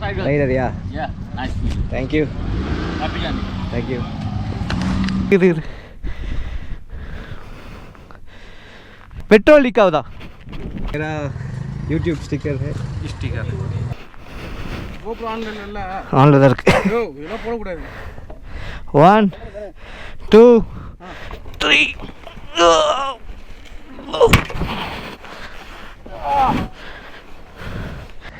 Rider, yeah. Yeah, nice to meet you. Thank you. Happy journey. Thank you. Petrol लिखा होता मेरा YouTube sticker है Sticker. GoPro on இல்ல ஆன்ல தான் இருக்கு யோ இதெல்லாம் போட கூடாது 1 2 3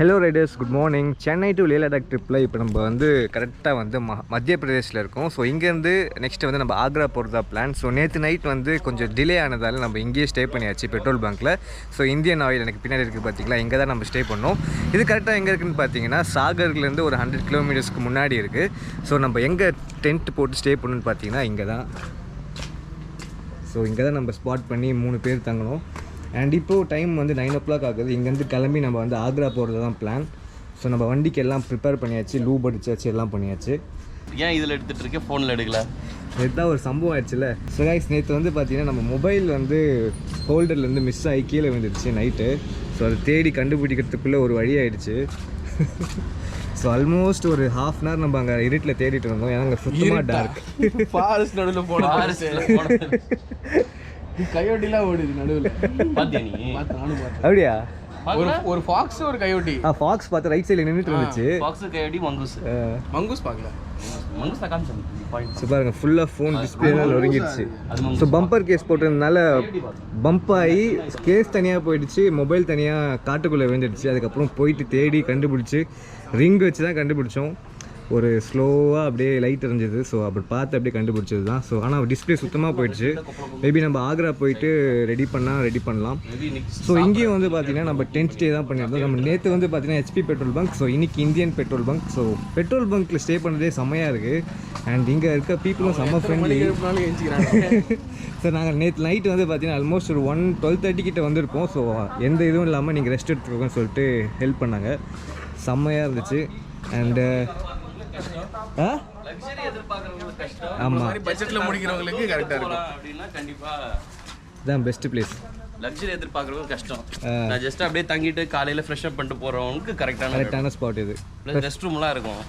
hello riders, good morning. Chennai to Leh Ladakh ட்ரிப்பில் இப்போ நம்ம வந்து கரெக்டாக வந்து மத்திய பிரதேஷில் இருக்கோம். ஸோ இங்கேருந்து நெக்ஸ்ட்டு வந்து நம்ம ஆக்ரா போகிறதா பிளான். ஸோ நேற்று நைட் வந்து கொஞ்சம் டிலே ஆனதால் நம்ம இங்கேயே ஸ்டே பண்ணியாச்சு பெட்ரோல் பங்க்கில். ஸோ இந்தியன் ஆயில் எனக்கு பின்னாடி இருக்குது பார்த்தீங்களா, இங்கே தான் நம்ம ஸ்டே பண்ணோம். இது கரெக்டாக எங்கே இருக்குதுன்னு பார்த்தீங்கன்னா சாகர்லேருந்து ஒரு 100 கிலோமீட்டர்ஸ்க்கு முன்னாடி இருக்குது. ஸோ நம்ம எங்கே டென்ட் போட்டு ஸ்டே பண்ணணும்னு பார்த்தீங்கன்னா இங்கே தான். ஸோ இங்கே தான் நம்ம ஸ்பாட் பண்ணி 3 பேர் தங்கணும். அண்ட் இப்போது டைம் வந்து 9 o'clock ஆகுது. இங்கேருந்து கிளம்பி நம்ம வந்து ஆக்ரா போகிறது தான் பிளான். ஸோ நம்ம வண்டிக்கு எல்லாம் ப்ரிப்பேர் பண்ணியாச்சு, லூப் அடிச்சாச்சு, எல்லாம் பண்ணியாச்சு. ஏன் இதில் எடுத்துகிட்டு இருக்கேன், ஃபோனில் எடுக்கல? நேற்று ஒரு சம்பவம் ஆயிடுச்சுல. ஸோ கைஸ், நேற்று வந்து பார்த்தீங்கன்னா நம்ம மொபைல் வந்து ஹோல்டர்லேருந்து மிஸ் ஆகி கீழே விழுந்துருச்சு நைட்டு. ஸோ அதை தேடி கண்டுபிடிக்கிறதுக்குள்ளே ஒரு வழி ஆகிடுச்சு. ஸோ ஆல்மோஸ்ட் ஒரு ½ hour நம்ம அங்கே இருட்டில் தேடிட்டு இருந்தோம். ஏன்னா அங்கே சுத்தமாக டார்க். ஃபாரஸ்ட் நடுவில் போன கையோட்டிலாம் ஓடுது நடுவில். பார்த்தியா நீ? நானும் பார்த்தேன். அப்படியா? ஒரு ஃபாக்ஸ் ஒரு கையோட்டி. ஃபாக்ஸ் பார்த்து ரைட் சைடில் நின்றுட்டு இருந்துச்சு. பாக்ஸ் கையடி மங்கூஸ். மங்கூஸ் பார்க்கல. மங்கூஸ் தான் காமிச்சேன். ஸோ பாருங்க, ஃபுல்லாக ஃபோன் டிஸ்பிளேலாம் நொறுங்கிடுச்சு. ஸோ பம்பர் கேஸ் போட்டதுனால பம்ப் ஆகி கேஸ் தனியாக போயிடுச்சு, மொபைல் தனியாக காட்டுக்குள்ளே விழுந்துடுச்சு. அதுக்கப்புறம் போயிட்டு தேடி கண்டுபிடிச்சி ரிங் வச்சு தான் கண்டுபிடிச்சோம். ஒரு ஸ்லோவாக அப்படியே லைட் எரிஞ்சிது. ஸோ அப்படி பார்த்து அப்படியே கண்டுபிடிச்சது தான். ஸோ ஆனால் டிஸ்பிளே சுத்தமாக போயிடுச்சு. மேபி நம்ம ஆக்ரா போயிட்டு ரெடி பண்ணலாம். ஸோ இங்கேயும் வந்து பார்த்திங்கன்னா நம்ம 10th ஸ்டே தான் பண்ணியிருந்தோம். நம்ம நேற்று வந்து பார்த்திங்கன்னா HP பெட்ரோல் பங்க். ஸோ இன்றைக்கி Indian petrol bunk. So petrol பங்க்கில் ஸ்டே பண்ணுறதே செம்மையாக இருக்குது. அண்ட் இங்கே இருக்க பீப்புளும் செம்ம ஃப்ரெண்ட்லி. ஸோ நாங்கள் நேற்று நைட்டு வந்து பார்த்திங்கன்னா ஆல்மோஸ்ட் ஒரு 12:30 கிட்ட வந்திருப்போம். ஸோ எந்த இதுவும் இல்லாமல் நீங்கள் ரெஸ்ட் எடுத்துக்கோங்கன்னு சொல்லிட்டு ஹெல்ப் பண்ணாங்க. செம்மையாக இருந்துச்சு. அண்டு ஆமாம், பட்ஜெட்டில் முடிக்கிறவங்களுக்கு கரெக்டாக இருக்கும் அப்படின்னா கண்டிப்பாக இதுதான் பெஸ்ட் பிளேஸ். லக்ஸரி எதிர்பார்க்குறவங்க கஷ்டம். நான் ஜஸ்ட் அப்படியே தங்கிட்டு காலையில் ஃப்ரெஷ் அப் பண்ணிட்டு போகிறவங்களுக்கு கரெக்டான ஸ்பாட் இது. ப்ளஸ் ரெஸ்ட் ரூம்லாம் இருக்கும்.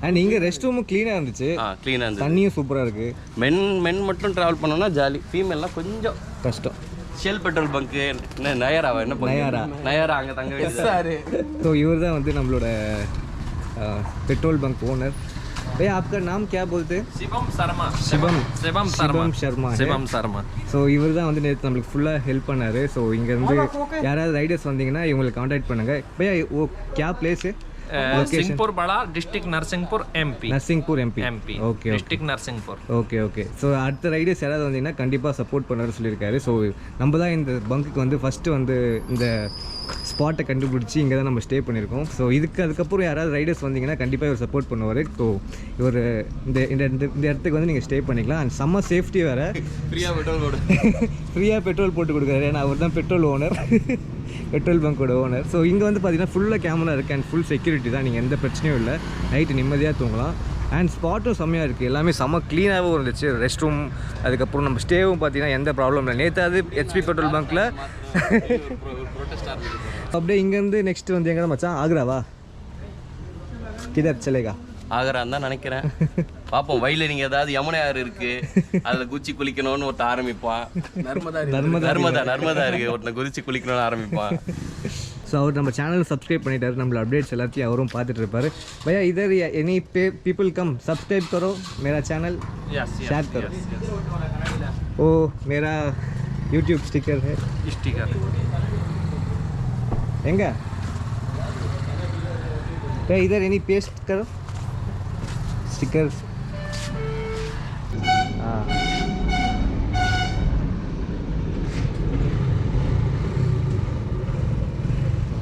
அண்ட் இங்கே ரெஸ்ட் ரூமும் க்ளீனாக இருந்துச்சு. க்ளீனாக இருந்துச்சு. தண்ணியும் சூப்பராக இருக்குது. மென் மட்டும் ட்ராவல் பண்ணோன்னா ஜாலி. ஃபீமேல்லாம் கொஞ்சம் கஷ்டம். ஷெல் பெட்ரோல் பங்க்கு நயாராவா என்ன நயாரா அங்கே தங்க வேண்டியது. ஸோ இவர் தான் வந்து நம்மளோட पेट्रोल बंक ओनर. भैया आपका नाम क्या बोलते हैं? शिवम शर्मा. ஸோ இவர் தான் வந்து நேற்று நம்மளுக்கு ஃபுல்லாக ஹெல்ப் பண்ணார். ஸோ இங்கேருந்து யாராவது ரைடர்ஸ் வந்தீங்கன்னா இவங்களை காண்டாக்ட் பண்ணுங்கள். भैया वो क्या प्लेस है? सिंहपुर बड़ा district Narsinghpur MP okay district Narsinghpur. Okay. So அடுத்த ரைடர்ஸ் யாராவது வந்தீங்கன்னா கண்டிப்பாக சப்போர்ட் பண்ணுறது சொல்லியிருக்காரு. ஸோ நம்ம தான் இந்த பங்குக்கு வந்து ஃபஸ்ட்டு வந்து இந்த ஸ்பாட்டை கண்டுபிடிச்சி இங்கே தான் நம்ம ஸ்டே பண்ணியிருக்கோம். ஸோ அதுக்கப்புறம் யாராவது ரைடர்ஸ் வந்தீங்கன்னா கண்டிப்பாக இவர் சப்போர்ட் பண்ணுவார். ஸோ இவர் இந்த இடத்துக்கு வந்து நீங்கள் ஸ்டே பண்ணிக்கலாம். அண்ட் செம்ம சேஃப்டி வேறு. ஃப்ரீயாக பெட்ரோல் போட்டு கொடுக்குறாரு. ஏன்னா அவர் தான் பெட்ரோல் ஓனர், பெட்ரோல் பங்கோட ஓனர். ஸோ இங்கே வந்து பார்த்தீங்கன்னா ஃபுல்லாக கேமரா இருக்குது அண்ட் ஃபுல் செக்யூரிட்டி தான். நீங்கள் எந்த பிரச்சனையும் இல்லை. நைட்டு நிம்மதியாக தூங்கலாம். அண்ட் ஸ்பாட்டும் செம்மையாக இருக்குது. எல்லாமே செம்ம க்ளீனாகவும் இருந்துச்சு. ரெஸ்ட் ரூம், அதுக்கப்புறம் நம்ம ஸ்டேவும் பார்த்தீங்கன்னா எந்த ப்ராப்ளம் இல்லை. நேற்று அது HP பெட்ரோல் பங்க்கில் அப்படியே இங்கேருந்து நெக்ஸ்ட்டு வந்து எங்கே மச்சான் ஆக்ராவா? கிதர் சலேகா? ஆகரான்னு தான் நினைக்கிறேன். பார்ப்போம். வயலில் நீங்கள் ஏதாவது யமுனை ஆறு இருக்குது, அதில் குச்சி குளிக்கணும்னு ஒருத்தர் ஆரம்பிப்பான். நர்மதா இருக்குது, ஒருத்தர் குதிச்சு குளிக்கணும்னு ஆரம்பிப்பான். ஸோ அவர் நம்ம சேனல் சப்ஸ்கிரைப் பண்ணிட்டாரு. நம்மள அப்டேட்ஸ் எல்லாத்தையும் அவரும் பார்த்துட்டு இருப்பாரு. भैया इधर एनी पीपल कम सब्सक्राइब करो मेरा चैनल, शेयर करो. वो मेरा YouTube स्टिकर है. एंगा भैया इधर एनी पेस्ट करो स्टिकर. हाँ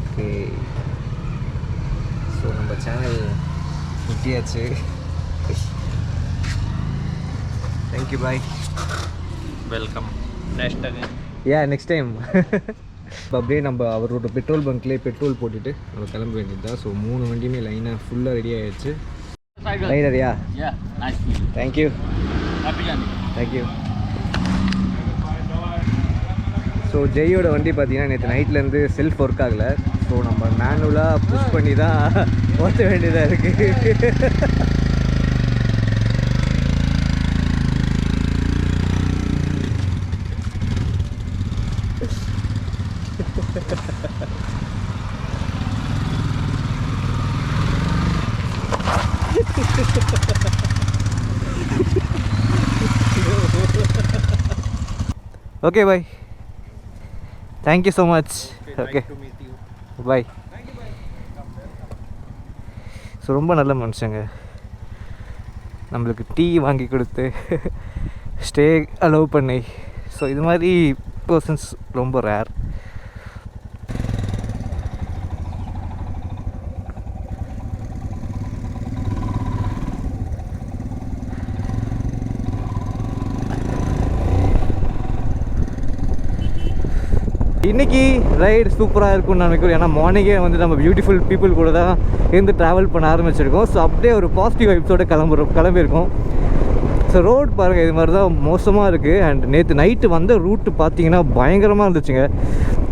ஓகே. ஸோ நம்ம சேனல் முட்டியாச்சு. Thank you, bye, welcome next again. Next time. அப்படியே நம்ம அவரோட பெட்ரோல் பங்க்லேயே பெட்ரோல் போட்டுட்டு நம்ம கிளம்ப வேண்டியது தான். ஸோ 3 வண்டியுமே லைனாக ஃபுல்லாக ரெடி ஆகிடுச்சு. ரைடர், யா. தேங்க்யூ. தேங்க்யூ. ஸோ ஜெயோட வண்டி பார்த்தீங்கன்னா நேற்று நைட்லேருந்து செல்ஃப் ஒர்க் ஆகலை. ஸோ நம்ம மேனுவலாக புஷ் பண்ணி தான் ஓட்ட வேண்டியதாக இருக்குது. Okay bye, thank you so much. Okay bye. So ரொம்ப நல்ல மனுஷங்க, நம்மளுக்கு டீ வாங்கி கொடுத்து ஸ்டே அலோவ் பண்ணி. ஸோ இது மாதிரி பர்சன்ஸ் ரொம்ப ரேர். இன்றைக்கி ரைடு சூப்பராக இருக்கும்னு நான் நினைக்கிறேன். ஏன்னா மார்னிங்கே வந்து நம்ம பியூட்டிஃபுல் பீப்புள் கூட தான் இருந்து ட்ராவல் பண்ண ஆரம்பிச்சிருக்கோம். ஸோ அப்படியே ஒரு பாசிட்டிவ் வைப்ஸோடு கிளம்பியிருக்கோம். ஸோ ரோடு பாருங்கள், இது மாதிரி தான் மோசமாக இருக்குது. அண்ட் நேற்று நைட்டு வந்த ரூட்டு பார்த்தீங்கன்னா பயங்கரமாக இருந்துச்சுங்க.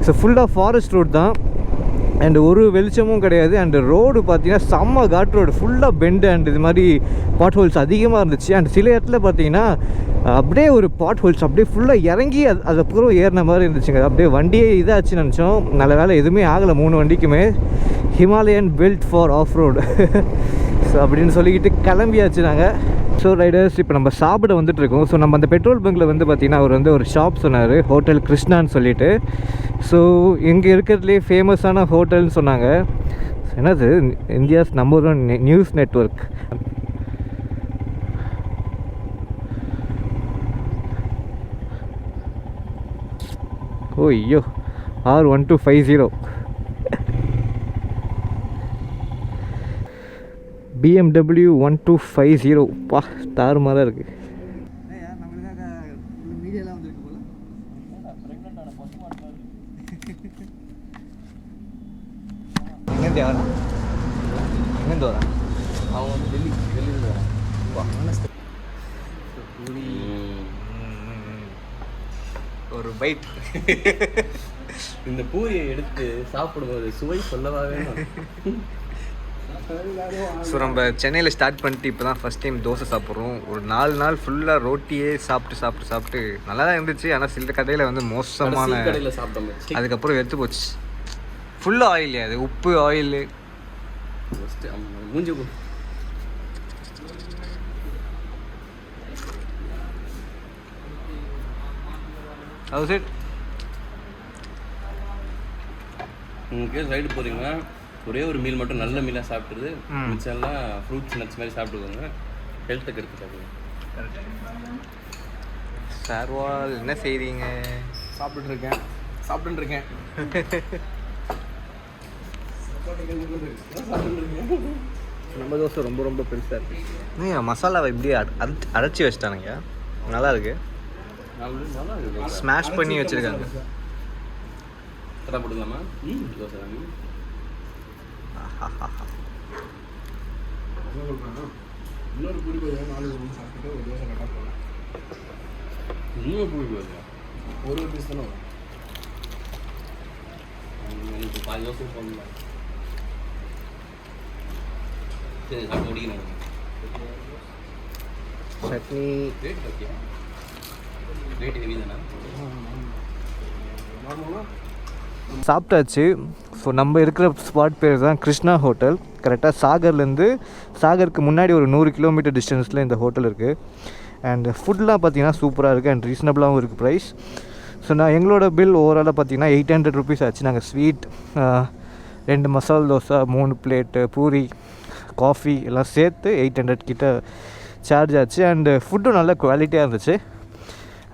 ஸோ ஃபுல்லாக ஃபாரஸ்ட் ரோடு தான், அண்ட் ஒரு வெளிச்சமும் கிடையாது. அண்ட் ரோடு பார்த்தீங்கன்னா செம்ம காட் ரோடு, ஃபுல்லாக பெண்டு அண்ட் இது மாதிரி பாட் ஹோல்ஸ் அதிகமாக இருந்துச்சு. அண்ட் சில இடத்துல பார்த்தீங்கன்னா அப்படியே ஒரு பாட் ஹோல்ஸ் அப்படியே ஃபுல்லாக இறங்கி அதுக்கப்புறம் ஏறின மாதிரி இருந்துச்சுங்க. அப்படியே வண்டியே இதாச்சுன்னு நினச்சோம். நல்ல வேலை எதுவுமே ஆகலை 3 வண்டிக்குமே. Himalayan built for off road so அப்படின்னு சொல்லிக்கிட்டு கிளம்பியாச்சு நாங்கள். ஸோ ரைடர்ஸ், இப்போ நம்ம சாப்பிட வந்துட்டுருக்கோம். ஸோ நம்ம அந்த பெட்ரோல் பங்கில் வந்து பார்த்திங்கன்னா அவர் வந்து ஒரு ஷாப் சொன்னார், ஹோட்டல் கிருஷ்ணான்னு சொல்லிட்டு. ஸோ இங்கே இருக்கிறதுலே ஃபேமஸான ஹோட்டல்னு சொன்னாங்க. என்னது, இந்தியாஸ் நம்பர் 1 நியூஸ் நெட்வொர்க். ஓ ஐயோ, R1250 BMW 1250. பா, தாறுமாறாக இருக்குது. எங்கேருந்து வரேன்? அவன் வந்து டெல்லியில் வரான். ஒரு பைட். இந்த பூரியை எடுத்து சாப்பிடும்போது சுவை சொல்லவா வேணும். ஸோ நம்ம சென்னையில் ஸ்டார்ட் பண்ணிட்டு இப்போ தான் ஃபஸ்ட் டைம் தோசை சாப்பிட்றோம். ஒரு 4 நாள் ஃபுல்லாக ரோட்டியே சாப்பிட்டு நல்லா தான் இருந்துச்சு. ஆனால் சில கடையில் வந்து மோசமான கடையில் சாப்பிட்டோம். அதுக்கப்புறம் எடுத்து போச்சு. ஃபுல்லாக ஆயில், அது உப்பு ஆயிலு. மூஞ்சி அது சரி. உங்களுக்கு ரைடு போகிறீங்கன்னா ஒரே ஒரு மீல் மட்டும் நல்ல மீலாக சாப்பிட்டுருது, மிச்சம் எல்லாம் ஃப்ரூட்ஸ் நட்ஸ் மாதிரி சாப்பிட்டுக்கோங்க. ஹெல்த்துக்கு எடுத்துக்காங்க. சார்வால் என்ன செய்கிறீங்க? சாப்பிட்டுட்டு இருக்கேன். நம்ம தோசை ரொம்ப ரொம்ப பெருசாக இருக்குது. மசாலாவை இப்படி அரைச்சி வச்சிட்டானுங்க, நல்லா இருக்கு. ஸ்மாஷ் பண்ணி வச்சிருக்காங்க. கரெக்டாக போட்டுக்கலாமா? தோசை இன்னொரு பூரி போய் 4 சாப்பிட்டு ஒரு தோசை கரெக்டாக போகலாம். இன்னொரு பூரி போய் ஒரு பீஸ் தானே வரும். எனக்கு 5 தோசை போடலாம். சரி, சாப்பிட்டு முடிக்கணும். Chutney rate okay, rate heavy தானே. சாப்பிட்டாச்சு. ஸோ நம்ம இருக்கிற ஸ்பாட் பேர் தான் கிருஷ்ணா ஹோட்டல். கரெக்டாக சாகருக்கு முன்னாடி ஒரு 100 கிலோமீட்டர் டிஸ்டன்ஸில் இந்த ஹோட்டல் இருக்குது. அண்ட் ஃபுட்லாம் பார்த்திங்கன்னா சூப்பராக இருக்குது அண்ட் ரீசனபிளாகவும் இருக்குது ப்ரைஸ். ஸோ எங்களோட பில் ஓவராலாக பார்த்திங்கன்னா 800 ருபீஸ் ஆச்சு. நாங்கள் ஸ்வீட் 2 மசால் தோசை, 3 பிளேட்டு பூரி, காஃபி எல்லாம் சேர்த்து 800 கிட்ட சார்ஜ் ஆச்சு. அண்டு ஃபுட்டும் நல்ல குவாலிட்டியாக இருந்துச்சு.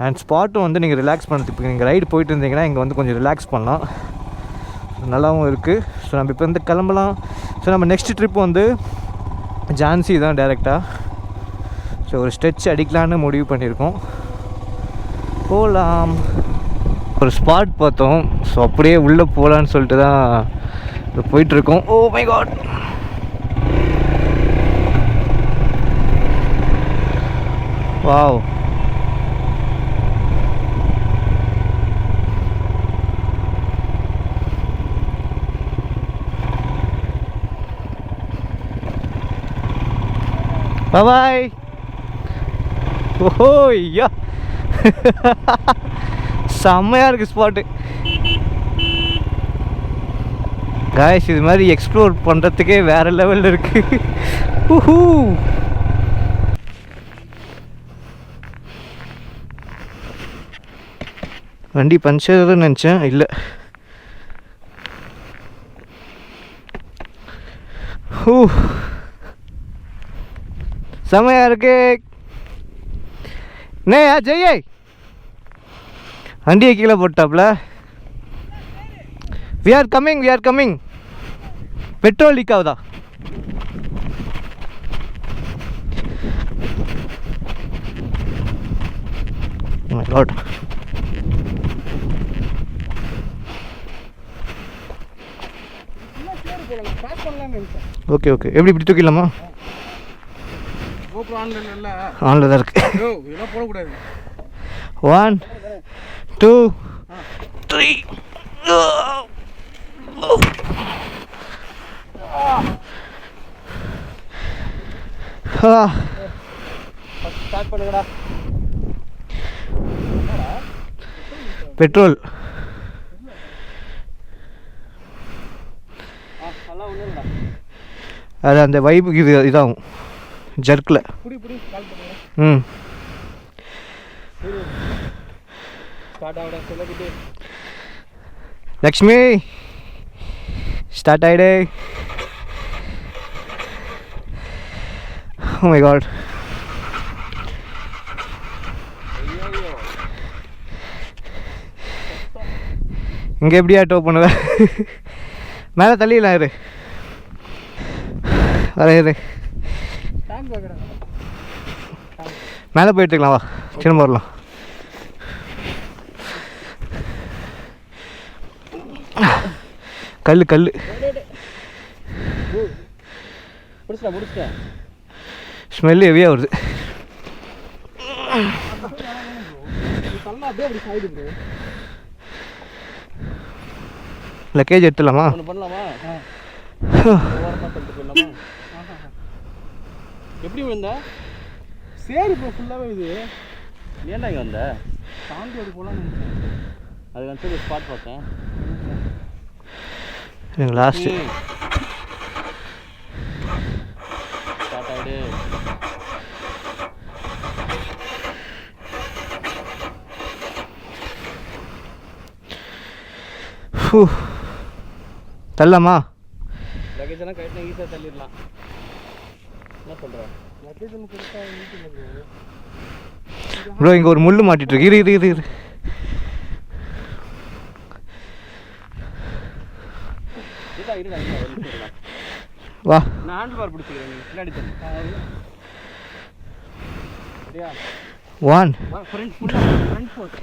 அண்ட் ஸ்பாட்டும் வந்து நீங்கள் ரிலாக்ஸ் பண்ணுறதுக்கு, நீங்கள் ரைடு போயிட்டு இருந்தீங்கன்னா இங்கே வந்து கொஞ்சம் ரிலாக்ஸ் பண்ணலாம், நல்லாவும் இருக்குது. ஸோ நம்ம இப்போ வந்து கிளம்பலாம். ஸோ நம்ம நெக்ஸ்ட் ட்ரிப் வந்து ஜான்சி தான் டேரெக்டாக. ஸோ ஒரு ஸ்ட்ரெச் அடிக்கலான்னு முடிவு பண்ணியிருக்கோம். போகலாம். ஒரு ஸ்பாட் பார்த்தோம், ஸோ அப்படியே உள்ளே போகலான்னு சொல்லிட்டு தான் போயிட்டுருக்கோம். Oh my God, wow. Bye. ஓஹோ ஐயா, செம்மையாக இருக்குது ஸ்பாட்டு. காய்ஸ் இது மாதிரி எக்ஸ்ப்ளோர் பண்ணுறதுக்கே வேறு லெவலில் இருக்குது. ஊஹூ. வண்டி பஞ்சர்னு நினச்சேன், இல்லை. செமையாக இருக்கு. என்னையா ஜெய்யே, வண்டியை கீழே போட்டாப்ல. We are coming. Petrol leak ஆகுதா? Oh my God. ஓகே எப்படி இப்படி தூக்கிடலாமா? ஆன்ல தான் இருக்கு. 1 2 3. பெட்ரோல் அது அந்த வைப்புக்கு இதாகும் ஜர்க்கில். லக்ஷ்மி ஸ்டார்ட் ஆயிடு. Oh my God. இங்கே எப்படியா டோ பண்ணுவேன்? மேலே தள்ளிடலாம். இரு மேலே போயிட்டுருக்கலாம். வா திரும்ப வரலாம். கல் ஸ்மெல்லு ஹெவியாக வருது. லக்கேஜ் எடுத்துடலாமா? எப்படி விழுந்த? சரி இப்போ ஃபுல்லாகவே இது. ஏன்டா இங்கே வந்த? சாந்தி ஒரு போகலான்னு அதுக்கு வந்து ஸ்பாட் பார்த்தேன். எனக்கு லாஸ்ட்டு ஸ்டார்ட் ஆகிடு. தள்ளலாமா? லக்கேஜ் எல்லாம் கட்டினா ஈஸியாக தள்ளிடலாம். என்ன சொல்கிறேன்? லக்கேஜ் ஒன்று கொடுத்தா வீட்டுக்கு ப்ரோ இங்கே ஒரு முள் மாட்டிகிட்ருக்கு. இரு வா. நான் ஹேண்டில் பார் பிடிச்சிக்கிறேன். நீ பின்னாடி தள்ளு. 1 ஃப்ரண்ட் ஃபோர்ட்.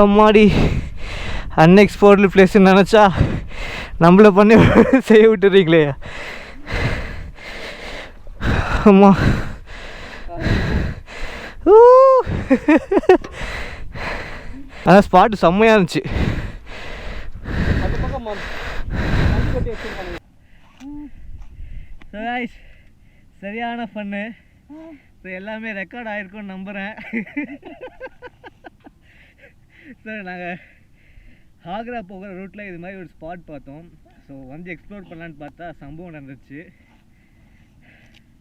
அம்மாடி, அன்எக்ஸ்ப்ளோர்டு பிளேஸ்ன்னு நினச்சா நம்மளை பண்ணி செய்ய விட்டுறீங்களே. அம்மா ஆனால் ஸ்பாட்டு செம்மையாக இருந்துச்சு. சரியான ஃபன்னு. எல்லாமே ரெக்கார்ட் ஆகிருக்கும்னு நம்புகிறேன். சார் நாங்கள் ஆக்ரா போகிற ரூட்டில் இது மாதிரி ஒரு ஸ்பாட் பார்த்தோம். ஸோ வந்து எக்ஸ்ப்ளோர் பண்ணலான்னு பார்த்தா சம்பவம் நடந்துச்சு.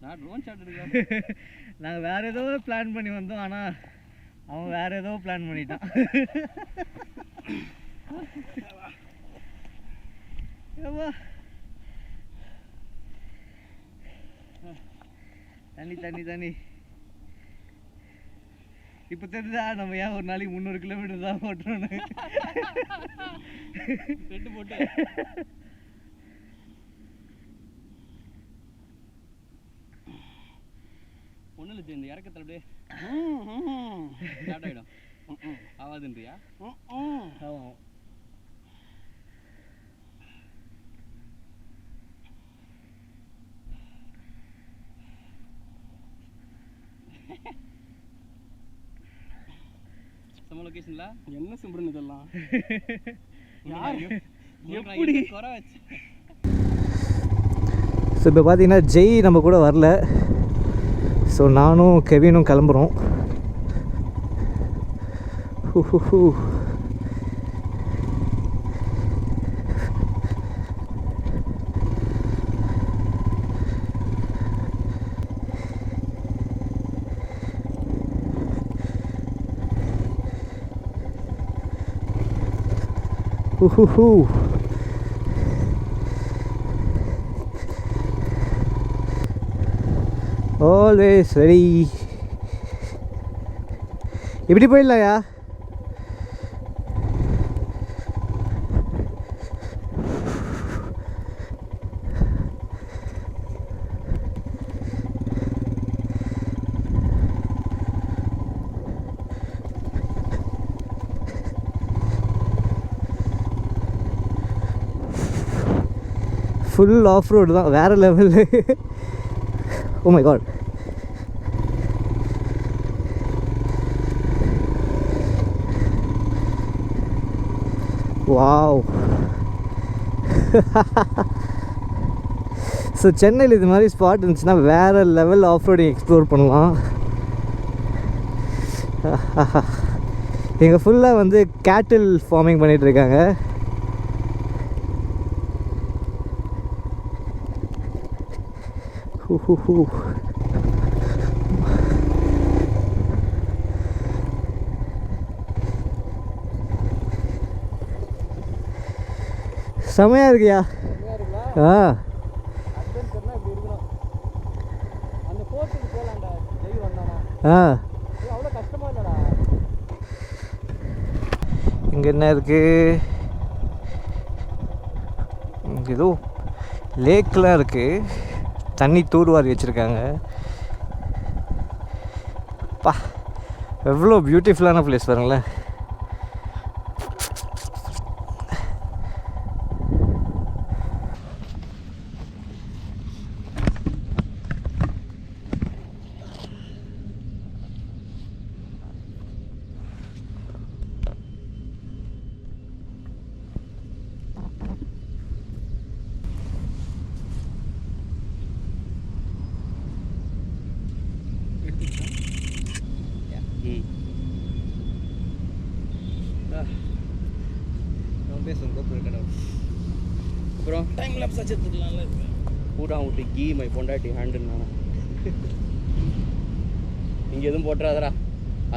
நான் ட்ரோன் ஷாட் எடுக்கிறேன். நாங்கள் வேறு ஏதோ பிளான் பண்ணி வந்தோம், ஆனால் அவன் வேறு ஏதோ பிளான் பண்ணிட்டான். தண்ணி இப்போ தெரிஞ்சா நம்ம ஏன் ஒரு நாளைக்கு 300 கிலோமீட்டர் தான் ஓட்டுறோன்னு. ரெண்டு போட்டு ஒன்றும் இல்லை. இந்த இறக்கத்தில் அப்படியே ஸ்டார்ட் ஆகிடும். ஆகாதுன்றியா? ஆமாம். லொகேஷன்ல என்ன சிம்ரன் இதெல்லாம் எப்படி குறை வச்சு. ஸோ இப்போ பார்த்தீங்கன்னா ஜெய் நம்ம கூட வரல. ஸோ நானும் கெவினும் கிளம்புறோம். Always ready. இப்படி போயிடலாயா? ஃபுல் ஆஃப் ரோடு தான், வேறு level. Oh my God. Wow. So சென்னையில் இது மாதிரி ஸ்பாட் இருந்துச்சுன்னா வேறு லெவல் ஆஃப் ரோடிங் எக்ஸ்ப்ளோர் பண்ணலாம். இங்கே ஃபுல்லாக வந்து கேட்டில் ஃபார்மிங் பண்ணிகிட்ருக்காங்க. செமையாக இருக்குயா. ஆ அந்த போர்ட்டுக்கு போகலாம்டா ஜெய் வந்தானா. ஆ அவ்வளோ கஷ்டமா இல்லைடா. இங்கே என்ன இருக்குது? ஏதோ லேக்லாம் இருக்குது, தண்ணி தூர்வாரி வச்சுருக்காங்க. பா எவ்வளோ பியூட்டிஃபுல்லான பிளேஸ் பாருங்களேன். அப்புறம் டைம் லேப்ஸ் வச்சுருக்கலாம்ல. பூரா விட்டு கீ மை பொண்டாட்டி ஹேண்டுன்னு நானா இங்கே எதுவும் போட்டுறாதரா.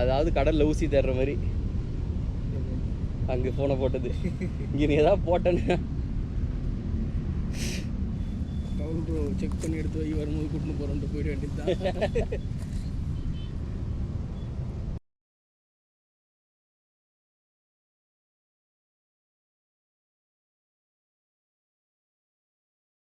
அதாவது கடலில் ஊசி தேடுற மாதிரி அங்கே ஃபோனை போட்டது. இங்கே நீ எதாவது போட்டேன்னு கவுண்ட் செக் பண்ணி எடுத்து வை, வரும்போது கூட்டின்னு போகிறோன்ட்டு போயிட வேண்டியது தான்.